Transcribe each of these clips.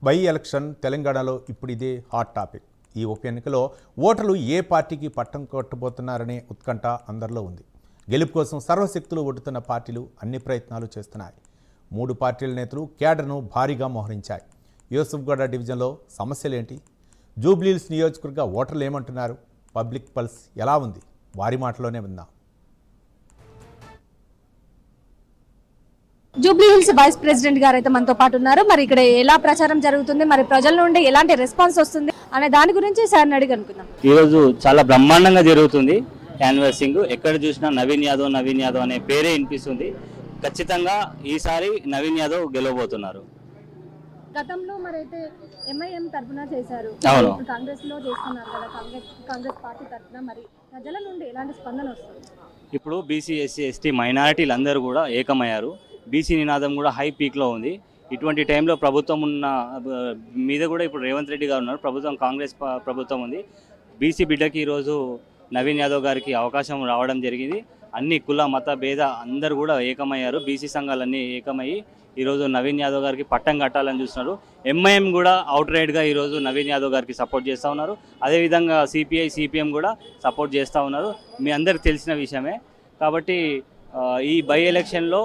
By election తెలంగాణలో ఇప్పుడు ఇదే హాట్ టాపిక్. ఈ ఉప ఎన్నికలో ఓటర్లు ఏ పార్టీకి పట్టం కట్టబోతున్నారనే ఉత్కంఠ అందరిలో ఉంది. గెలుపు కోసం సర్వశక్తులు ఒడ్డుతున్న పార్టీలు అన్ని ప్రయత్నాలు చేస్తున్నాయి. 3 పార్టీల నేతలు కేడర్ను భారీగా మోహరించాయి. యూసుఫ్గూడ డివిజన్లో సమస్యలేంటి? జూబ్లీహిల్స్ నియోజకవర్గ ఓటర్లు ఏమంటున్నారు? పబ్లిక్ పల్స్ ఎలా ఉంది? వారి మాటలోనే విందాం. జూబ్లీహిల్స్ వైస్ ప్రెసిడెంట్ గారు అయితే మనతో పాటు ఉన్నారు. మరి ఇక్కడ ఎలా ప్రచారం జరుగుతుంది, మరి ప్రజల నుండి ఎలాంటి రెస్పాన్స్ వస్తుంది అనే దాని గురించి సార్ని అడిగి అనుకుందాం. ఈ రోజు చాలా బ్రహ్మాండంగా జరుగుతుంది క్యాన్వాసింగ్. ఎక్కడ చూసినా నవీన్ యాదవ్ అనే పేరే వినిపిస్తుంది. ఖచ్చితంగా ఈసారి నవీన్ యాదవ్ గెలవబోతున్నారు. గతంలో మరి అయితే ఎంఐఎం తరఫున చేశారు, కాంగ్రెస్ లో చేస్తున్నారు కదా, కాంగ్రెస్ పార్టీ తరఫున మరి ప్రజల నుండి ఎలాంటి స్పందన వస్తుంది? ఇప్పుడు బీసీ, ఎస్సీ, ఎస్టీ మైనారిటీలు అందరూ కూడా ఏకమయ్యారు. బీసీ నినాదం కూడా హై పీక్లో ఉంది. ఇటువంటి టైంలో ప్రభుత్వం ఉన్న మీద కూడా ఇప్పుడు రేవంత్ రెడ్డి గారు ఉన్నారు. ప్రభుత్వం కాంగ్రెస్ ప్రభుత్వం ఉంది. బీసీ బిడ్డకి ఈరోజు నవీన్ యాదవ్ గారికి అవకాశం రావడం జరిగింది. అన్ని కుల మత భేద అందరూ కూడా ఏకమయ్యారు. బీసీ సంఘాలన్నీ ఏకమయ్యి ఈరోజు నవీన్ యాదవ్ గారికి పట్టం కట్టాలని చూస్తున్నారు. ఎంఐఎం కూడా అవుట్ రైడ్గా ఈరోజు నవీన్ యాదవ్ గారికి సపోర్ట్ చేస్తూ ఉన్నారు. అదేవిధంగా సిపిఐ, సిపిఎం కూడా సపోర్ట్ చేస్తూ ఉన్నారు. మీ అందరికి తెలిసిన విషయమే. కాబట్టి ఈ బై ఎలక్షన్లో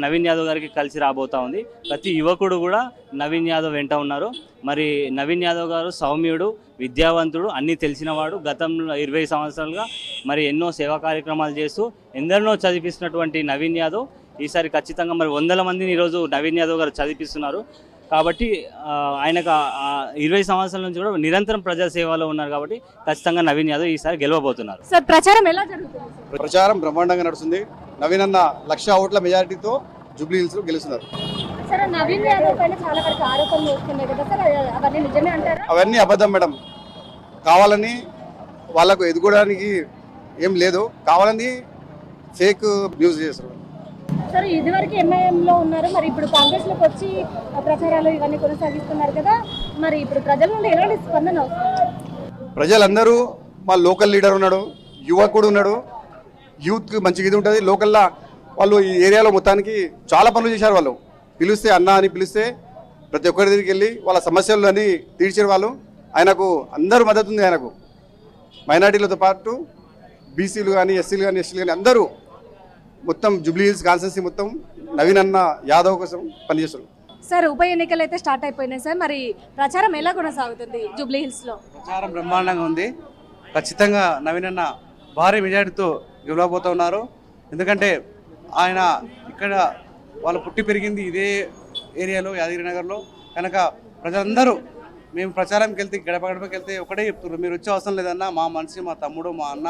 నవీన్ యాదవ్ గారికి కలిసి రాబోతూ ఉంది. ప్రతి యువకుడు కూడా నవీన్ యాదవ్ వెంట ఉన్నారు. మరి నవీన్ యాదవ్ గారు సౌమ్యుడు, విద్యావంతుడు, అన్నీ తెలిసినవాడు. గతంలో 20 సంవత్సరాలుగా మరి ఎన్నో సేవా కార్యక్రమాలు చేస్తూ ఎందరినో చదివిస్తున్నటువంటి నవీన్ యాదవ్ ఈసారి ఖచ్చితంగా మరి 100 మందిని ఈరోజు నవీన్ యాదవ్ గారు చదివిస్తున్నారు. కాబట్టి ఆయనకు 20 సంవత్సరాల నుంచి కూడా నిరంతరం ప్రజా సేవలో ఉన్నారు. కాబట్టి ఖచ్చితంగా నవీన్ యాదవ్ ఈసారి గెలవబోతున్నారు. సార్, ప్రచారం ఎలా జరుగుతుంది? ప్రచారం బ్రహ్మాండంగా నడుస్తుంది. నవీన్ అన్న 1,00,000 ఓట్ల మెజారిటీతో జూబ్లీహిల్స్ గెలుస్తున్నారు. సార్, నవీన్ యాదవ్ పైన చాలా వరకు ఆరోపణలు వస్తున్నాయి కదా సార్, అవన్నీ నిజమే అంటారా? అవన్నీ అబద్ధం మేడం. కావాలని వాళ్ళకు ఎదుగుకోవడానికి ఏం లేదు, కావాలని ఫేక్ న్యూస్ చేస్తారు. సార్, ఇదివరకు ఎంఐఎం లో ఉన్నారు, మరి ఇప్పుడు కాంగ్రెస్ లోకి వచ్చి ప్రచారాలు ఇవన్నీ కొనసాగిస్తున్నారు కదా, మరి ఇప్పుడు ప్రజల నుండి ఎలాంటి స్పందన వస్తుంది? ప్రజలందరూ మా లోకల్ లీడర్ ఉన్నాడు, యువకుడు ఉన్నాడు, యూత్ మంచిగా ఇది ఉంటుంది. లోకల్లా వాళ్ళు ఈ ఏరియాలో మొత్తానికి చాలా పనులు చేశారు. వాళ్ళు పిలిస్తే అన్న అని పిలిస్తే ప్రతి ఒక్కరి దగ్గరికి వెళ్ళి వాళ్ళ సమస్యలు అన్నీ తీర్చారు వాళ్ళు. ఆయనకు అందరూ మద్దతు ఉంది. ఆయనకు మైనార్టీలతో పాటు బీసీలు కానీ, ఎస్సీలు కానీ, ఎస్టీలు కానీ అందరూ మొత్తం జూబ్లీహిల్స్ కాన్స్టిట్యున్సీ మొత్తం నవీన్ అన్న యాదవ్ కోసం పనిచేస్తారు. సార్, ఉప ఎన్నికలు అయితే స్టార్ట్ అయిపోయినాయి సార్, మరి ప్రచారం ఎలా కొనసాగుతుంది జూబ్లీహిల్స్ లో? ప్రచారం బ్రహ్మాండంగా ఉంది. ఖచ్చితంగా నవీన్ అన్న భారీ మెజారిటీతో గెలవబోతూ ఉన్నారు. ఎందుకంటే ఆయన ఇక్కడ వాళ్ళు పుట్టి పెరిగింది ఇదే ఏరియాలో, యాదగిరినగర్లో. కనుక ప్రజలందరూ మేము ప్రచారంకి వెళ్తే, గడప గడపకి వెళ్తే ఒకటే చెప్తున్నారు, మీరు వచ్చే అవసరం లేదన్న, మా మనిషి, మా తమ్ముడు, మా అన్న,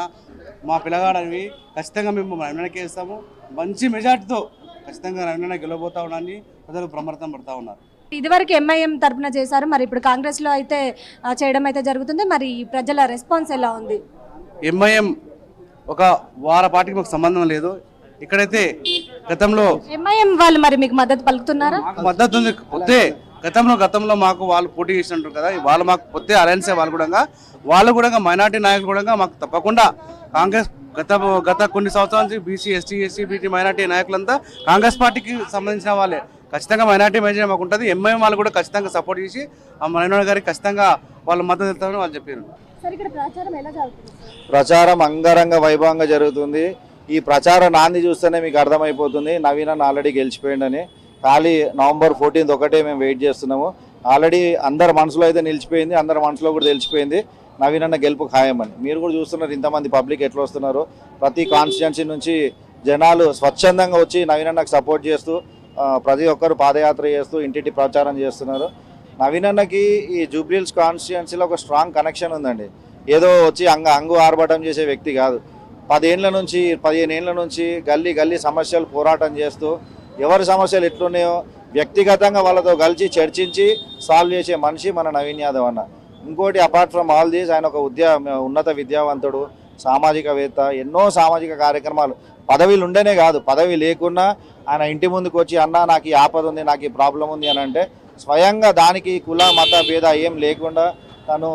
మా పిల్లగాడని ఖచ్చితంగా మేము నవీనకే ఇస్తాము. మంచి మెజార్టీతో ఖచ్చితంగా నవీన గెలవబోతా ఉన్నారని ప్రజలు బ్రహ్మరథం పడుతూ ఉన్నారు. ఇదివరకు ఎంఐఎం తరఫున చేశారు, మరి ఇప్పుడు కాంగ్రెస్ లో అయితే చేయడం అయితే జరుగుతుంది. మరి ప్రజల రెస్పాన్స్ ఎలా ఉంది? ఎంఐఎం ఒక వార పార్టీకి మాకు సంబంధం లేదు. ఇక్కడైతే గతంలో ఎంఐఎం వాళ్ళు మరి మీకు మద్దతు పలుకుతున్నారా? మద్దతు ఉంది. పోతే గతంలో మాకు వాళ్ళు పోటీ చేసినట్టు కదా, వాళ్ళు మాకు పొత్తే అలయన్సే. వాళ్ళు కూడా మైనార్టీ నాయకులు కూడా మాకు తప్పకుండా కాంగ్రెస్ గత కొన్ని సంవత్సరాల నుంచి BC, ST, SC, BT minority నాయకులంతా కాంగ్రెస్ పార్టీకి సంబంధించిన వాళ్ళే. ఖచ్చితంగా మైనార్టీ మెజారిటీ మాకు ఉంటుంది. ఎంఐఎం వాళ్ళు కూడా ఖచ్చితంగా సపోర్ట్ చేసి ఆ నవీన్ గారికి ఖచ్చితంగా వాళ్ళ మద్దతు ఇస్తామని వాళ్ళు చెప్పారు. ప్రచారం అంగరంగ వైభవంగా జరుగుతుంది. ఈ ప్రచార నాంది చూస్తేనే మీకు అర్థమైపోతుంది నవీన్ అన్న ఆల్రెడీ గెలిచిపోయిందని. ఖాళీ నవంబర్ 14 ఒకటే మేము వెయిట్ చేస్తున్నాము. ఆల్రెడీ అందరి మనసులో అయితే నిలిచిపోయింది, అందరి మనసులో కూడా తెలిసిపోయింది నవీన్ అన్న గెలుపు ఖాయమని. మీరు కూడా చూస్తున్నారు ఇంతమంది పబ్లిక్ ఎట్లా వస్తున్నారు. ప్రతి కాన్స్టిట్యున్సీ నుంచి జనాలు స్వచ్ఛందంగా వచ్చి నవీన్ అన్నకు సపోర్ట్ చేస్తూ ప్రతి ఒక్కరు పాదయాత్ర చేస్తూ ఇంటింటి ప్రచారం చేస్తున్నారు. నవీన్ అన్నకి ఈ జూబ్లీహిల్స్ కాన్స్టిట్యున్సీలో ఒక స్ట్రాంగ్ కనెక్షన్ ఉందండి. ఏదో వచ్చి అంగు ఆర్భటం చేసే వ్యక్తి కాదు. 15 ఏళ్ళ నుంచి గల్లీ గల్లీ సమస్యలు పోరాటం చేస్తూ ఎవరి సమస్యలు ఎట్లున్నాయో వ్యక్తిగతంగా వాళ్ళతో కలిసి చర్చించి సాల్వ్ చేసే మనిషి మన నవీన్ యాదవ్ అన్న. ఇంకోటి, అపార్ట్ ఫ్రమ్ ఆల్ దీస్, ఆయన ఒక ఉన్నత విద్యావంతుడు, సామాజికవేత్త. ఎన్నో సామాజిక కార్యక్రమాలు, పదవిలు ఉండేనే కాదు, పదవి లేకున్నా ఆయన ఇంటి ముందుకు వచ్చి అన్న నాకు ఈ ఆపద ఉంది, నాకు ఈ ప్రాబ్లం ఉంది అని అంటే స్వయంగా దానికి కుల మత భేద ఏం లేకుండా తను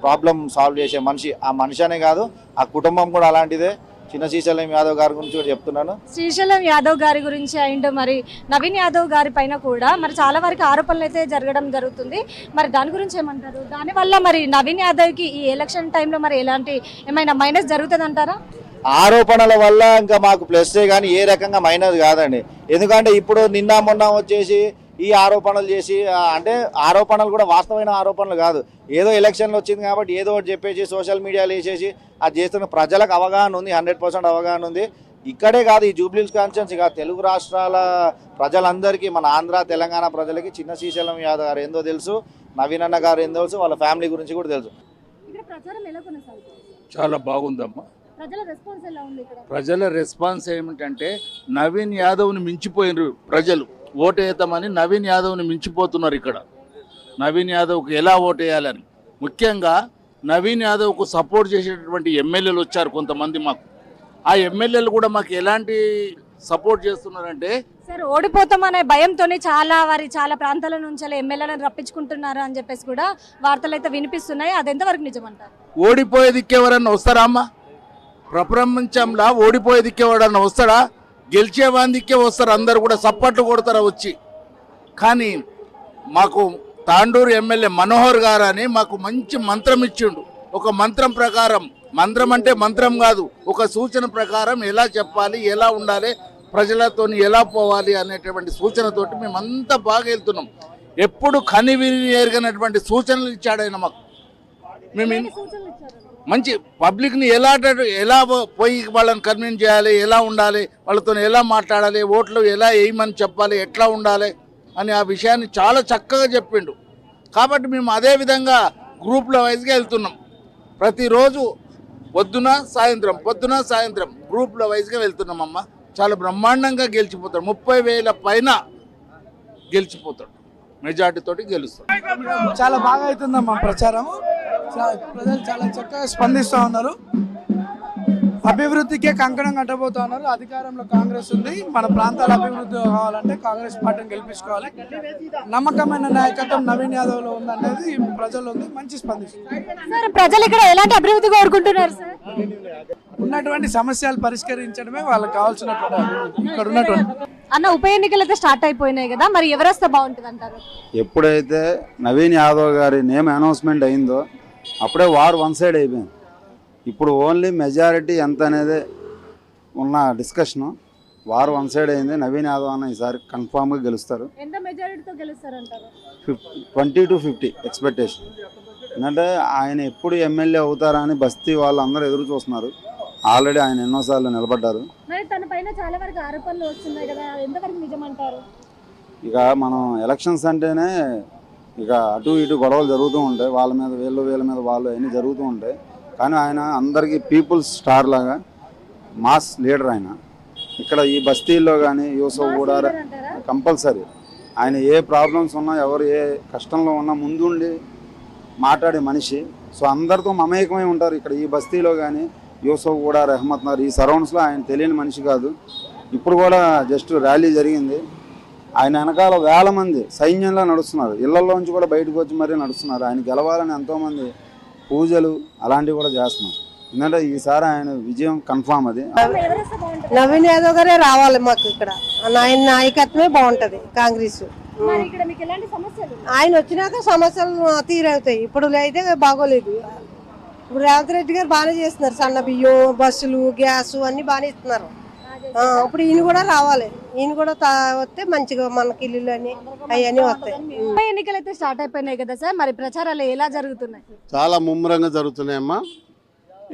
ప్రాబ్లం సాల్వ్ చేసే మనిషి. ఆ మనిషి అనే కాదు, ఆ కుటుంబం కూడా అలాంటిదే. చిన్న శ్రీశైలం యాదవ్ గారి గురించి కూడా చెప్తున్నాను. శ్రీశైలం యాదవ్ గారి గురించి అండ్ మరి నవీన్ యాదవ్ గారి పైన కూడా మరి చాలా వరకు ఆరోపణలు అయితే జరగడం జరుగుతుంది. మరి దాని గురించి ఏమంటారు? దానివల్ల మరి నవీన్ యాదవ్కి ఈ ఎలక్షన్ టైంలో మరి ఎలాంటి ఏమైనా మైనస్ జరుగుతుంది అంటారా? ఆరోపణల వల్ల ఇంకా మాకు ప్లస్సే కానీ ఏ రకంగా మైనస్ కాదండి. ఎందుకంటే ఇప్పుడు నిన్న మొన్న వచ్చేసి ఈ ఆరోపణలు చేసి అంటే ఆరోపణలు కూడా వాస్తవమైన ఆరోపణలు కాదు, ఏదో ఎలక్షన్లు వచ్చింది కాబట్టి ఏదో ఒకటి చెప్పేసి సోషల్ మీడియాలో వేసేసి అది చేస్తున్న ప్రజలకు అవగాహన ఉంది, 100% అవగాహన ఉంది. ఇక్కడే కాదు, ఈ జూబ్లీహిల్స్ కాన్స్టిట్యున్సీ కాదు, తెలుగు రాష్ట్రాల ప్రజలందరికీ, మన ఆంధ్ర తెలంగాణ ప్రజలకి చిన్న శ్రీశైలం యాదవ్ గారు ఏందో తెలుసు, నవీన్ అన్న గారు ఏందో తెలుసు, వాళ్ళ ఫ్యామిలీ గురించి కూడా తెలుసు. ఇక్కడ ప్రచారం ఎలా కొనసాగుతుంది? చాలా బాగుందమ్మా. ప్రజల రెస్పాన్స్ ఎలా ఉంది ఇక్కడ? ప్రజల రెస్పాన్స్ ఏమిటంటే నవీన్ యాదవ్ని మించిపోయినారు ప్రజలు. ఓటేద్దామని నవీన్ యాదవ్ని మించిపోతున్నారు. ఇక్కడ నవీన్ యాదవ్కి ఎలా ఓటేయాలని, ముఖ్యంగా నవీన్ యాదవ్కు సపోర్ట్ చేసేటటువంటి ఎమ్మెల్యేలు వచ్చారు కొంతమంది మాకు. ఆ ఎమ్మెల్యేలు కూడా మాకు ఎలాంటి సపోర్ట్ చేస్తున్నారంటే, సార్ ఓడిపోతామనే భయంతోనే చాలా ప్రాంతాల నుంచి ఎమ్మెల్యేలను రప్పించుకుంటున్నారు అని చెప్పేసి కూడా వార్తలు అయితే వినిపిస్తున్నాయి. అది ఎంతవరకు నిజమంటారు? ఓడిపోయే దిక్కేవరన్నా వస్తారా అమ్మా? ప్రపంచంలో ఓడిపోయే దిక్కేవాడన్నా వస్తాడా? గెలిచేవాందికే వస్తారు, అందరు కూడా సప్పట్లు కొడతారా వచ్చి. కానీ మాకు తాండూరు ఎమ్మెల్యే మనోహర్ గారు అని మాకు మంచి మంత్రం ఇచ్చిండు. ఒక మంత్రం ప్రకారం, మంత్రం అంటే మంత్రం కాదు, ఒక సూచన ప్రకారం ఎలా చెప్పాలి, ఎలా ఉండాలి, ప్రజలతో ఎలా పోవాలి అనేటువంటి సూచనతోటి మేమంతా బాగా వెళ్తున్నాం. ఎప్పుడు కనివిని ఎరగనటువంటి సూచనలు ఇచ్చాడు ఆయన మాకు. మేము మంచి పబ్లిక్ని ఎలా పోయి వాళ్ళని కన్విన్స్ చేయాలి, ఎలా ఉండాలి, వాళ్ళతో ఎలా మాట్లాడాలి, ఓట్లు ఎలా వేయమని చెప్పాలి, ఎట్లా ఉండాలి అని ఆ విషయాన్ని చాలా చక్కగా చెప్పిండు. కాబట్టి మేము అదే విధంగా గ్రూప్ల వైజ్గా వెళ్తున్నాం. ప్రతిరోజు పొద్దున సాయంత్రం గ్రూప్ల వైజ్గా వెళ్తున్నాం అమ్మ. చాలా బ్రహ్మాండంగా గెలిచిపోతాడు, 30,000 పైన గెలిచిపోతాడు, మెజార్టీతోటి గెలుస్తాడు. చాలా బాగా అవుతుందమ్మా ప్రచారం. ప్రజలు చాలా చక్కగా స్పందిస్తూ ఉన్నారు. అభివృద్ధికే కంకణం కట్టబోతా ఉన్నారు. అధికారంలో కాంగ్రెస్ ఉంది, మన ప్రాంతాల అభివృద్ధి కావాలంటే కాంగ్రెస్ పార్టీని గెలిపించుకోవాలి. నమ్మకమైన నాయకత్వం నవీన్ యాదవ్ లో ఉందనేది ప్రజలు ఉంది, మంచి స్పందిస్తుంది. ప్రజలు ఇక్కడ ఎలాంటి అభివృద్ధి కోరుకుంటున్నారు సార్? ఉన్నటువంటి సమస్యలు పరిష్కరించడమే వాళ్ళకి కావాల్సినటువంటి అభివృద్ధి. ఇక్కడ ఉన్నటువంటి అన్న ఉప ఎన్నికలు అయితే స్టార్ట్ అయిపోయినాయి కదా, మరి ఎవరు వస్తే బాగుంటుంది అంటారు? ఎప్పుడైతే నవీన్ యాదవ్ గారి నేమ్ అనౌన్స్మెంట్ అయిందో అప్పుడే వార్ వన్ సైడ్ అయిపోయింది. ఇప్పుడు ఓన్లీ మెజారిటీ ఎంత అనేది ఉన్న డిస్కషను. వార్ వన్ సైడ్ అయింది. నవీన్ యాదవ్ అన్న ఈసారి కన్ఫామ్గా గెలుస్తారు. ఎంత మెజారిటీతో గెలుస్తారు అంటారు? 20 to 50 ఎక్స్పెక్టేషన్. ఎందుకంటే ఆయన ఎప్పుడు ఎమ్మెల్యే అవుతారా అని బస్తీ వాళ్ళు అందరూ ఎదురు చూస్తున్నారు. ఆల్రెడీ ఆయన ఎన్నోసార్లు నిలబడ్డారు. మరి తన పైన చాలా వరకు ఆరోపణలు వస్తున్నాయి కదా, ఎంతవరకు నిజమంటారు? ఇక మనం ఎలక్షన్స్ అంటేనే ఇక అటు ఇటు గొడవలు జరుగుతూ ఉంటాయి, వాళ్ళ మీద వీళ్ళ మీద వాళ్ళు అన్నీ జరుగుతూ ఉంటాయి. కానీ ఆయన అందరికీ పీపుల్స్ స్టార్ లాగా మాస్ లీడర్ ఆయన. ఇక్కడ ఈ బస్తీల్లో కానీ యూసఫ్ కూడా కంపల్సరీ ఆయన ఏ ప్రాబ్లమ్స్ ఉన్నా, ఎవరు ఏ కష్టంలో ఉన్నా ముందుండి మాట్లాడే మనిషి. సో అందరితో మమేకమై ఉంటారు. ఇక్కడ ఈ బస్తీలో కానీ యూసఫ్ కూడా, రెహమత్ నగర్, ఈ సరౌండ్స్లో ఆయన తెలియని మనిషి కాదు. ఇప్పుడు కూడా జస్ట్ ర్యాలీ జరిగింది, ఆయన వెనకాల వేల మంది సైన్యంలో నడుస్తున్నారు. ఇళ్లలోంచి కూడా బయటకు వచ్చి మరీ నడుస్తున్నారు. ఆయన గెలవాలని ఎంతోమంది పూజలు అలాంటివి కూడా చేస్తున్నారు. ఎందుకంటే ఈసారి ఆయన విజయం కన్ఫామ్. అది నవీన్ యాదవ్ గారే రావాలి మాకు. ఇక్కడ ఆయన నాయకత్వమే బాగుంటది కాంగ్రెస్. ఆయన వచ్చినాక సమస్యలు తీరవుతాయి. ఇప్పుడు అయితే బాగోలేదు. ఇప్పుడు రేవంత్ రెడ్డి గారు బాగానే చేస్తున్నారు. సన్న బియ్యం, బస్సులు, గ్యాస్ అన్ని బాగానే ఇస్తున్నారు. ఇప్పుడు ఈయన కూడా రావాలి. ఈయన కూడా వస్తే మంచిగా మనకి ఇల్లు అని అవన్నీ వస్తాయి. ఎన్నికలు అయితే స్టార్ట్ అయిపోయినాయి కదా సార్, మరి ప్రచారాలు ఎలా జరుగుతున్నాయి? చాలా ముమ్మరంగా జరుగుతున్నాయమ్మా.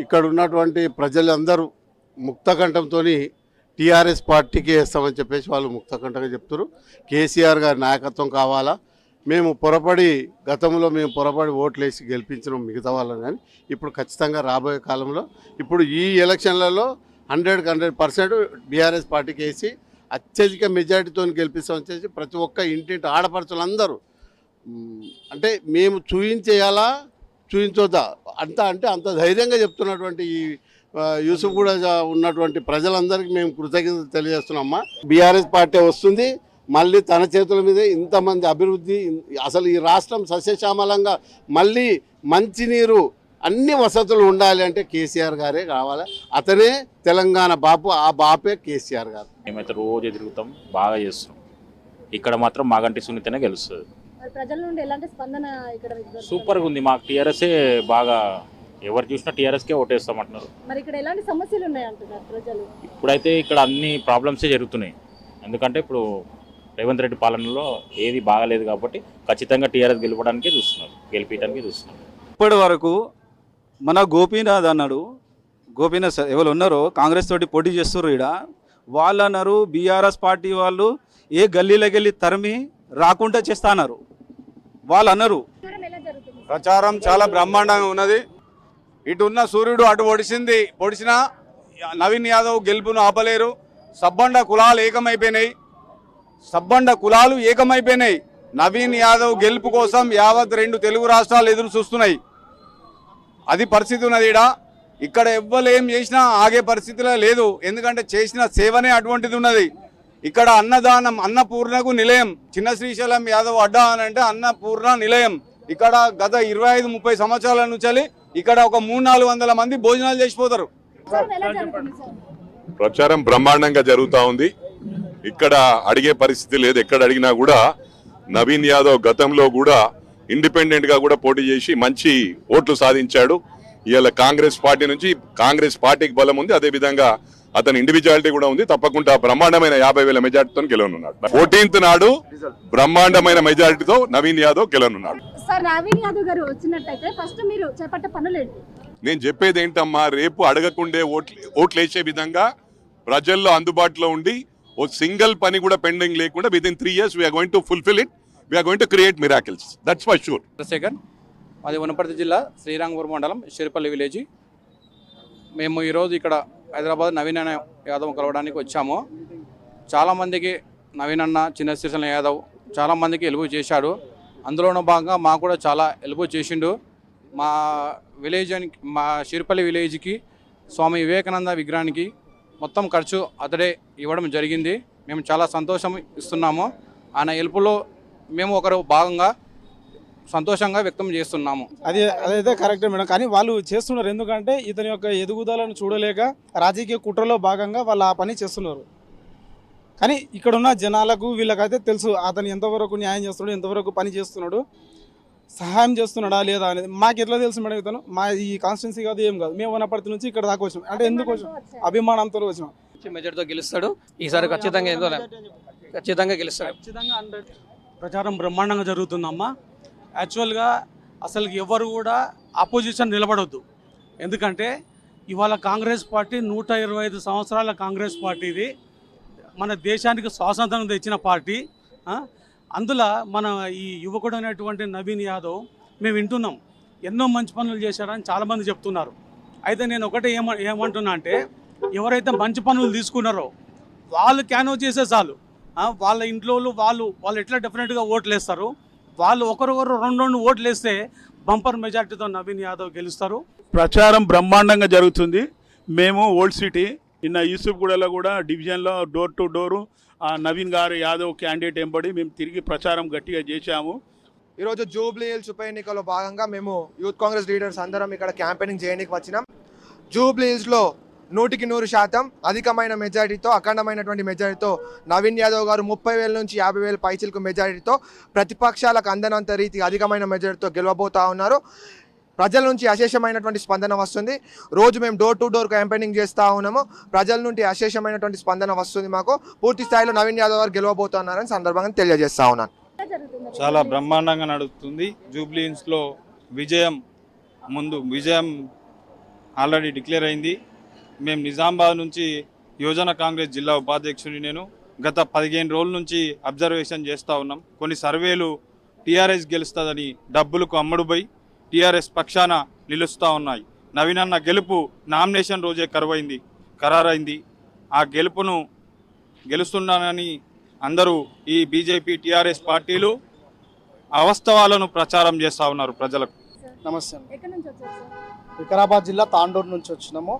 ఇక్కడ ఉన్నటువంటి ప్రజలందరూ ముక్తకంఠంతో టీఆర్ఎస్ పార్టీకి వేస్తామని చెప్పేసి వాళ్ళు ముక్తకంఠంగా చెప్తారు. కేసీఆర్ గారి నాయకత్వం కావాలా. గతంలో మేము పొరపడి ఓట్లు వేసి గెలిపించినాం మిగతా వాళ్ళని. కానీ ఇప్పుడు ఖచ్చితంగా రాబోయే కాలంలో ఇప్పుడు ఈ ఎలక్షన్లలో 100% బీఆర్ఎస్ పార్టీకి వేసి అత్యధిక మెజారిటీతో గెలిపిస్తామని చేసి ప్రతి ఒక్క ఇంటింటి ఆడపడుచులందరూ అంటే మేము చూయించేయాలా చూయించొద్దా అంత ధైర్యంగా చెప్తున్నటువంటి ఈ యూసుఫ్ కూడా ఉన్నటువంటి ప్రజలందరికీ మేము కృతజ్ఞతలు తెలియజేస్తున్నామా. బీఆర్ఎస్ పార్టీ వస్తుంది, మళ్ళీ తన చేతుల మీద ఇంతమంది అభివృద్ధి, అసలు ఈ రాష్ట్రం సస్యశ్యామలంగా మళ్ళీ మంచినీరు అన్ని వసతులు ఉండాలి అంటే కేసీఆర్ గారే కావాలి. అతనే తెలంగాణ బాపు, ఆ బాపే కేసీఆర్ గారు. మేమైతే రోజు ఎదుగుతాం, బాగా చేస్తున్నాం. ఇక్కడ మాత్రం మాగంటి సునీతనే గెలుస్తుంది. మరి ప్రజల నుండి ఎలాంటి స్పందన ఇక్కడ సూపర్గా ఉంది. మాకు టీఆర్ఎస్ఏ బాగా, ఎవరు చూసినా టీఆర్ఎస్కే ఓటేస్తామంటున్నారు. మరి ఇక్కడ ఎలాంటి సమస్యలు ఉన్నాయి అంటున్నారు ప్రజలు? ఇప్పుడైతే ఇక్కడ అన్ని ప్రాబ్లమ్సే జరుగుతున్నాయి. ఎందుకంటే ఇప్పుడు రేవంత్ రెడ్డి పాలనలో ఏది బాగాలేదు కాబట్టి ఖచ్చితంగా టీఆర్ఎస్ గెలవడానికే చూస్తున్నారు, గెలిపించడానికే చూస్తున్నారు. ఇప్పటి వరకు మన గోపీనాథ్ అన్నాడు, గోపీనాథ్ సార్ ఎవరు ఉన్నారో కాంగ్రెస్ తోటి పోటీ చేస్తున్నారు. ఇక్కడ వాళ్ళు అన్నారు బీఆర్ఎస్ పార్టీ వాళ్ళు ఏ గల్లీలోకి వెళ్ళి తరిమి రాకుండా చేస్తా అన్నారు. వాళ్ళు అన్నారు. ప్రచారం చాలా బ్రహ్మాండంగా ఉన్నది. ఇటు ఉన్న సూర్యుడు అటు పొడిచినా నవీన్ యాదవ్ గెలుపును ఆపలేరు. సబ్బండ కులాలు ఏకమైపోయినాయి. నవీన్ యాదవ్ గెలుపు కోసం యావత్ 2 తెలుగు రాష్ట్రాలు ఎదురు చూస్తున్నాయి. అది పరిస్థితి ఉన్నది. ఇక్కడ ఎవ్వరు ఏం చేసినా ఆగే పరిస్థితిలో లేదు. ఎందుకంటే చేసిన సేవనే అటువంటిది ఉన్నది. ఇక్కడ అన్నదానం, అన్నపూర్ణకు నిలయం. చిన్న శ్రీశైలం యాదవ్ అడ్డా అని అంటే అన్నపూర్ణ నిలయం. ఇక్కడ గత 25-30 సంవత్సరాల నుంచి ఇక్కడ ఒక 300-400 మంది భోజనాలు చేసిపోతారు. ప్రచారం బ్రహ్మాండంగా జరుగుతూ ఉంది. ఇక్కడ అడిగే పరిస్థితి లేదు. ఎక్కడ అడిగినా కూడా నవీన్ యాదవ్ గతంలో కూడా ఇండిపెండెంట్ గా కూడా పోటీ చేసి మంచి ఓట్లు సాధించాడు. ఇవాళ కాంగ్రెస్ పార్టీ నుంచి కాంగ్రెస్ పార్టీకి బలం ఉంది. అదే విధంగా అతని ఇండివిజువాలిటీ కూడా ఉంది. తప్పకుండా బ్రహ్మాండమైన 50,000 మెజార్టీతో గెలవనున్నాడు. 14th నాడు బ్రహ్మాండమైన మెజార్టీతో నవీన్ యాదవ్ గెలవనున్నాడు. సార్, నవీన్ యాదవ్ గారు వచ్చినట్టయితే ఫస్ట్ మీరు చేపట్టే పనులు ఏంటి? నేను చెప్పేది ఏంటమ్మా, రేపు అడగకుండే ఓట్లు వేసే విధంగా ప్రజల్లో అందుబాటులో ఉండి ఓ సింగిల్ పని కూడా పెండింగ్ లేకుండా within 3 years we are going to fulfill it. We are going to create miracles. That's for sure. Second మాది వనపర్తి జిల్లా శ్రీరంగపూర్ మండలం షిరిపల్లి విలేజ్. మేము ఈరోజు ఇక్కడ హైదరాబాద్ నవీన్ అన్న యాదవ్ కలవడానికి వచ్చాము. చాలామందికి నవీన్ అన్న, చిన్న శ్రీశైలం యాదవ్ చాలామందికి హెల్ప్ చేశాడు. అందులోనూ భాగంగా మాకు కూడా చాలా హెల్ప్ చేసిండు. మా విలేజ్ మా షిరిపల్లి విలేజ్కి స్వామి వివేకానంద విగ్రహానికి మొత్తం ఖర్చు అతడే ఇవ్వడం జరిగింది. మేము చాలా సంతోషం ఇస్తున్నాము. ఆయన హెల్ప్లో మేము ఒకరు భాగంగా సంతోషంగా వ్యక్తం చేస్తున్నాము. అదైతే కరెక్టే మేడం. కానీ వాళ్ళు చేస్తున్నారు ఎందుకంటే ఇతని యొక్క ఎదుగుదలను చూడలేక రాజకీయ కుట్రలో భాగంగా వాళ్ళు ఆ పని చేస్తున్నారు. కానీ ఇక్కడున్న జనాలకు వీళ్ళకైతే తెలుసు అతను ఎంతవరకు న్యాయం చేస్తున్నాడు, ఎంతవరకు పని చేస్తున్నాడు, సహాయం చేస్తున్నాడా లేదా అనేది. మాకు ఎట్లా తెలుసు మేడం? ఇతను మా ఈ కాన్స్టిట్యున్సీ కాదు, ఏం కాదు. మేము వనపర్తి నుంచి ఇక్కడ దాకా వచ్చినాం. అంటే ఎందుకు వచ్చినాం? అభిమానంతో వచ్చినాం. మెజార్టీతో గెలుస్తాడు ఈసారి ఖచ్చితంగా గెలుస్తాడు. ప్రచారం బ్రహ్మాండంగా జరుగుతుందమ్మా. యాక్చువల్గా అసలు ఎవరు కూడా అపోజిషన్ నిలబడొద్దు. ఎందుకంటే ఇవాళ కాంగ్రెస్ పార్టీ 125 సంవత్సరాల కాంగ్రెస్ పార్టీది, మన దేశానికి స్వాతంత్రం తెచ్చిన పార్టీ. అందులో మన ఈ యువకుడు అనేటువంటి నవీన్ యాదవ్ మేము వింటున్నాం ఎన్నో మంచి పనులు చేశారని చాలామంది చెప్తున్నారు. అయితే నేను ఒకటే ఏమంటున్నా అంటే ఎవరైతే మంచి పనులు తీసుకున్నారో వాళ్ళు క్యానో చేసే చాలు. వాళ్ళ ఇంట్లో వాళ్ళు ఎట్లా డెఫినెట్గా ఓట్లు వేస్తారు. వాళ్ళు ఒకరొకరు 2 ఓట్లు వేస్తే బంపర్ మెజార్టీతో నవీన్ యాదవ్ గెలుస్తారు. ప్రచారం బ్రహ్మాండంగా జరుగుతుంది. మేము ఓల్డ్ సిటీ నిన్న యూసుఫ్గూడలో కూడా డివిజన్లో డోర్ టు డోరు నవీన్ గారు యాదవ్ క్యాండిడేట్ ఎంబడి మేము తిరిగి ప్రచారం గట్టిగా చేశాము. ఈరోజు జూబ్లీ హిల్స్ ఉప ఎన్నికలో భాగంగా మేము యూత్ కాంగ్రెస్ లీడర్స్ అందరం ఇక్కడ క్యాంపెయినింగ్ చేయడానికి వచ్చినాం. జూబ్లీ హిల్స్లో 100% అధికమైన మెజారిటీతో, అఖండమైనటువంటి మెజారిటీతో నవీన్ యాదవ్ గారు 30,000 నుంచి 50,000 పైచిలకు మెజారిటీతో ప్రతిపక్షాలకు అందనంత రీతి అధికమైన మెజారిటీతో గెలవబోతా ఉన్నారు. ప్రజల నుంచి అశేషమైనటువంటి స్పందన వస్తుంది. రోజు మేము డోర్ టు డోర్ క్యాంపెయినింగ్ చేస్తూ ఉన్నాము. ప్రజల నుండి అశేషమైనటువంటి స్పందన వస్తుంది. మాకు పూర్తి స్థాయిలో నవీన్ యాదవ్ గారు గెలవబోతున్నారని సందర్భంగా తెలియజేస్తా ఉన్నాను. చాలా బ్రహ్మాండంగా నడుస్తుంది. జూబ్లీ హిల్స్లో విజయం ఆల్రెడీ డిక్లేర్ అయింది. మేము నిజామాబాద్ నుంచి యువజన కాంగ్రెస్ జిల్లా ఉపాధ్యక్షుని నేను గత 15 రోజుల నుంచి అబ్జర్వేషన్ చేస్తూ ఉన్నాం. కొన్ని సర్వేలు టీఆర్ఎస్ గెలుస్తుందని డబ్బులకు అమ్ముడుపోయి టీఆర్ఎస్ పక్షాన నిలుస్తూ ఉన్నాయి. నవీన్ అన్న గెలుపు నామినేషన్ రోజే ఖరారైంది. ఆ గెలుపును గెలుస్తున్నానని అందరూ ఈ బీజేపీ టీఆర్ఎస్ పార్టీలు అవాస్తవాలను ప్రచారం చేస్తూ ఉన్నారు ప్రజలకు. నమస్తే. వికారాబాద్ జిల్లా తాండూరు నుంచి వచ్చినాము.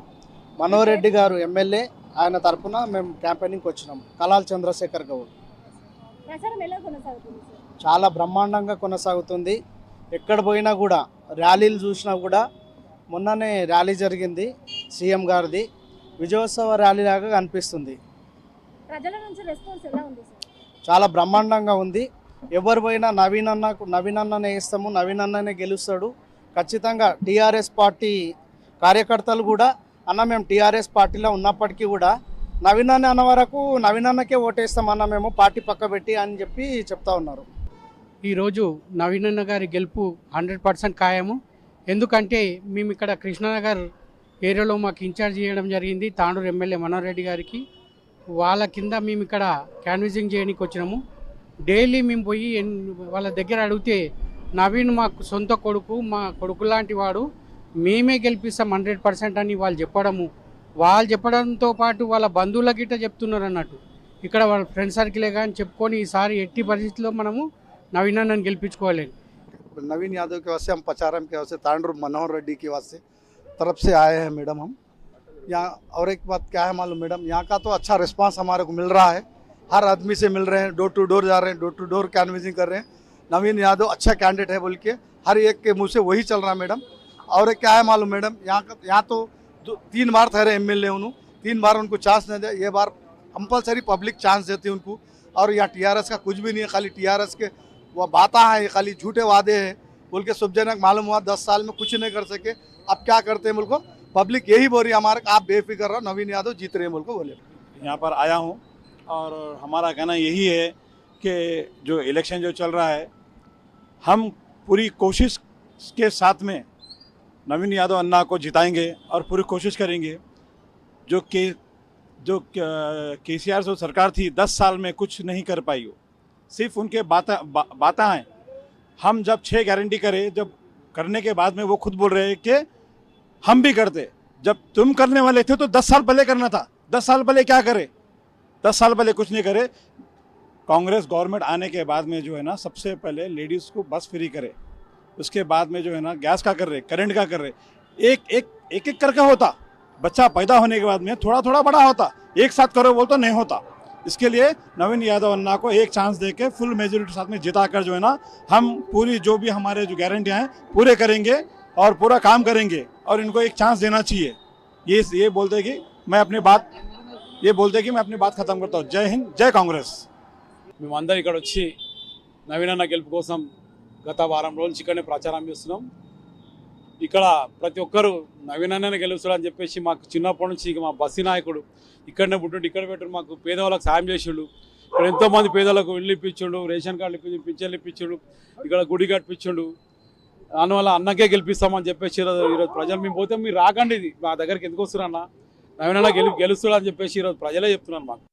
మనోహర్ రెడ్డి గారు ఎమ్మెల్యే, ఆయన తరఫున మేము క్యాంపెయినింగ్కి వచ్చినాము. కలాల్ చంద్రశేఖర్ గౌడ్. చాలా బ్రహ్మాండంగా కొనసాగుతుంది. ఎక్కడ పోయినా కూడా ర్యాలీలు చూసినా కూడా మొన్ననే ర్యాలీ జరిగింది సీఎం గారిది, విజయోత్సవ ర్యాలీ లాగా కనిపిస్తుంది. ప్రజల నుంచి రెస్పాన్స్ ఎలా ఉంది సార్? చాలా బ్రహ్మాండంగా ఉంది. ఎవరు పోయినా నవీన్ అన్ననే ఇస్తాము, నవీన్ అన్ననే గెలుస్తాడు. ఖచ్చితంగా టీఆర్ఎస్ పార్టీ కార్యకర్తలు కూడా అన్న మేము టీఆర్ఎస్ పార్టీలో ఉన్నప్పటికీ కూడా నవీన్ అన్న వరకు నవీన్ అన్నకే ఓటేస్తామన్న మేము పార్టీ పక్క పెట్టి అని చెప్పి చెప్తా ఉన్నారు. ఈరోజు నవీన్ అన్న గారి గెలుపు 100% ఖాయము. ఎందుకంటే మేము ఇక్కడ కృష్ణానగర్ ఏరియాలో మాకు ఇన్ఛార్జ్ చేయడం జరిగింది తాండూరు ఎమ్మెల్యే మనోహర్ రెడ్డి గారికి. వాళ్ళ కింద మేము ఇక్కడ క్యాన్విజింగ్ చేయడానికి వచ్చినాము. డైలీ మేము పోయి వాళ్ళ దగ్గర అడిగితే నవీన్ మాకు సొంత కొడుకు, మా కొడుకు లాంటి వాడు, మేమే గెలిపిస్తాం 100% అని వాళ్ళు చెప్పడంతో పాటు వాళ్ళ బంధువుల గిట్ట చెప్తున్నారు అన్నట్టు. ఇక్కడ వాళ్ళ ఫ్రెండ్ సర్కిలే కానీ చెప్పుకొని ఈసారి ఎట్టి పరిస్థితుల్లో మనము नवीन अन्न गेलिंचुकोवाली। नवीन यादव के वास्ते हम पचारम के वास्ते तांडूर मनोहर रेड्डी के वास्ते तरफ से आए हैं मैडम हम यहाँ। और एक बात क्या है मालूम मैडम, यहाँ का तो अच्छा रिस्पांस हमारे को मिल रहा है, हर आदमी से मिल रहे हैं, डोर टू डोर जा रहे हैं, डोर टू डोर कैनवेजिंग कर रहे हैं। नवीन यादव अच्छा कैंडिडेट है बोल के हर एक के मुँह से वही चल रहा है मैडम। और एक क्या है मालूम मैडम, यहाँ तो 3 बार ठहरे एमएलए उन्होंने, 3 बार उनको चांस नहीं दिया, ये बार कंपलसरी पब्लिक चांस देती है उनको। और यहाँ टीआरएस का कुछ भी नहीं है, खाली टीआरएस के वो बातें हैं, खाली झूठे वादे हैं बोल के सुबजनक मालूम हुआ 10 साल में कुछ नहीं कर सके। अब क्या करते हैं मुल्क को, पब्लिक यही बोल रही है हमारे, आप बेफिक्र रहो, नवीन यादव जीत रहे हैं मुल्क को बोले। यहाँ पर आया हूँ और हमारा कहना यही है कि जो इलेक्शन जो चल रहा है, हम पूरी कोशिश के साथ में नवीन यादव अन्ना को जिताएंगे और पूरी कोशिश करेंगे। जो केसीआर जो सरकार थी 10 साल में कुछ नहीं कर पाई, हो सिर्फ उनके बातें हैं। हम जब 6 गारंटी करे, जब करने के बाद में वो खुद बोल रहे हैं कि हम भी करते, जब तुम करने वाले थे तो 10 साल पहले करना था। 10 साल पहले क्या करे, 10 साल पहले कुछ नहीं करे। कांग्रेस गवर्नमेंट आने के बाद में जो है ना, सबसे पहले लेडीज़ को बस फ्री करे, उसके बाद में जो है ना गैस का कर रहे, करंट का कर रहे, एक करके होता। बच्चा पैदा होने के बाद में थोड़ा थोड़ा बड़ा होता, एक साथ करो बोल तो नहीं होता। इसके लिए नवीन यादव अन्ना को एक चांस देके फुल मेजोरिटी साथ में जिता कर जो है ना, हम पूरी जो भी हमारे जो गारंटियाँ हैं पूरे करेंगे और पूरा काम करेंगे। और इनको एक चांस देना चाहिए। ये बोलते कि मैं अपनी बात ख़त्म करता हूँ। जय हिंद, जय कांग्रेस। మేమందరం ఇక్కడ వచ్చి నవీన్ అన్న గెలుపు కోసం గత వారం రోజుల నుంచి ఇక్కడనే ప్రచారం చేస్తున్నాం. ఇక్కడ ప్రతి ఒక్కరు నవీన్ అన్ననే గెలుస్తాడని చెప్పేసి మాకు చిన్నప్పటి నుంచి మా బస్సీ నాయకుడు ఇక్కడనే పుట్టిండు, ఇక్కడ పెట్టు మాకు పేదవాళ్ళకి సాయం చేసిండు. ఇక్కడ ఎంతోమంది పేదలకు ఇల్లు ఇప్పించిండు, రేషన్ కార్డులు ఇప్పించు, పింఛన్లు ఇప్పించిండు, ఇక్కడ గుడి కట్టించిండు. దానివల్ల అన్నకే గెలిపిస్తామని చెప్పేసి ఈరోజు ప్రజలు మేము పోతే మీరు రాకండి, ఇది మా దగ్గరికి ఎందుకు వస్తున్నారన్న, నవీన్ అన్న గెలుస్తాడని చెప్పేసి ఈరోజు ప్రజలే చెప్తున్నారు మాకు.